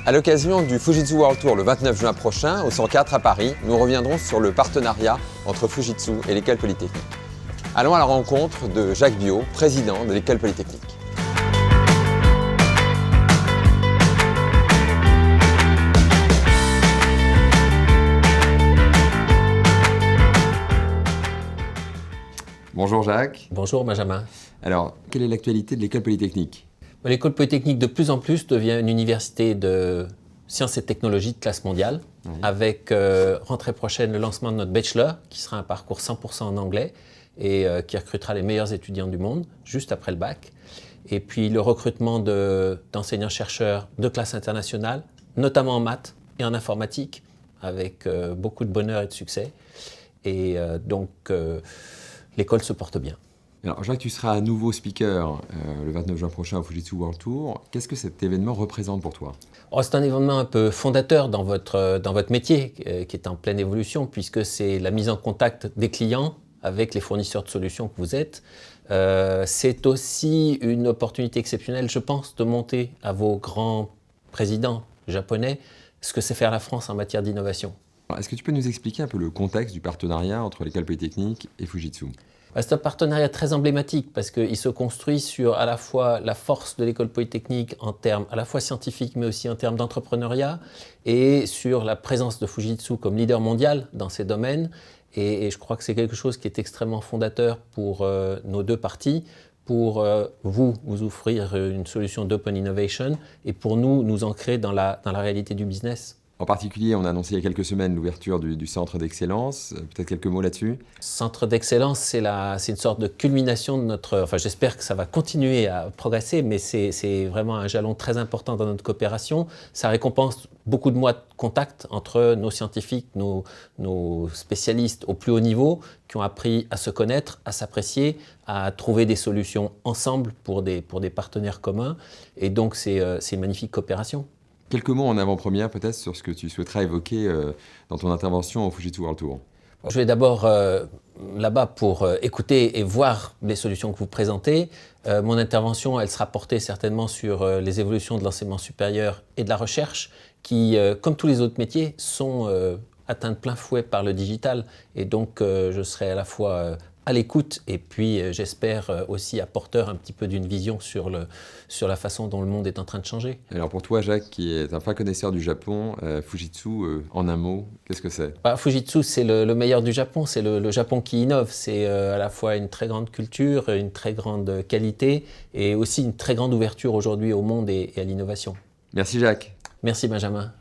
À l'occasion du Fujitsu World Tour le 29 juin prochain, au 104 à Paris, nous reviendrons sur le partenariat entre Fujitsu et l'École Polytechnique. Allons à la rencontre de Jacques Biot, président de l'École Polytechnique. Bonjour Jacques. Bonjour Benjamin. Alors, quelle est l'actualité de l'École Polytechnique? L'École Polytechnique de plus en plus devient une université de sciences et technologies de classe mondiale, oui. Avec rentrée prochaine le lancement de notre bachelor, qui sera un parcours 100% en anglais et qui recrutera les meilleurs étudiants du monde, juste après le bac. Et puis le recrutement d'enseignants-chercheurs de classe internationale, notamment en maths et en informatique, avec beaucoup de bonheur et de succès. Et donc l'école se porte bien. Alors Jacques, tu seras à nouveau speaker le 29 juin prochain au Fujitsu World Tour. Qu'est-ce que cet événement représente pour toi? C'est un événement un peu fondateur dans votre métier, qui est en pleine évolution, puisque c'est la mise en contact des clients avec les fournisseurs de solutions que vous êtes. C'est aussi une opportunité exceptionnelle, je pense, de montrer à vos grands présidents japonais ce que c'est faire la France en matière d'innovation. Est-ce que tu peux nous expliquer un peu le contexte du partenariat entre l'École Polytechnique et Fujitsu? C'est un partenariat très emblématique parce qu'il se construit sur à la fois la force de l'École Polytechnique en termes à la fois scientifiques mais aussi en termes d'entrepreneuriat et sur la présence de Fujitsu comme leader mondial dans ces domaines. Et je crois que c'est quelque chose qui est extrêmement fondateur pour nos deux parties, pour vous offrir une solution d'open innovation et pour nous ancrer dans la réalité du business. En particulier, on a annoncé il y a quelques semaines l'ouverture du centre d'excellence. Peut-être quelques mots là-dessus? Centre d'excellence, c'est une sorte de culmination de notre... Enfin, j'espère que ça va continuer à progresser, mais c'est vraiment un jalon très important dans notre coopération. Ça récompense beaucoup de mois de contact entre nos scientifiques, nos spécialistes au plus haut niveau, qui ont appris à se connaître, à s'apprécier, à trouver des solutions ensemble pour des partenaires communs. Et donc, c'est une magnifique coopération. Quelques mots en avant-première peut-être sur ce que tu souhaiterais évoquer dans ton intervention au Fujitsu World Tour. Je vais d'abord là-bas pour écouter et voir les solutions que vous présentez. Mon intervention, elle sera portée certainement sur les évolutions de l'enseignement supérieur et de la recherche qui, comme tous les autres métiers, sont atteints de plein fouet par le digital. Et donc, je serai à la fois à l'écoute et puis j'espère aussi apporteur un petit peu d'une vision sur la façon dont le monde est en train de changer. Alors pour toi Jacques, qui est un fin connaisseur du Japon, Fujitsu, en un mot, qu'est-ce que c'est? Fujitsu, c'est le meilleur du Japon, c'est le Japon qui innove. C'est à la fois une très grande culture, une très grande qualité et aussi une très grande ouverture aujourd'hui au monde et à l'innovation. Merci Jacques. Merci Benjamin.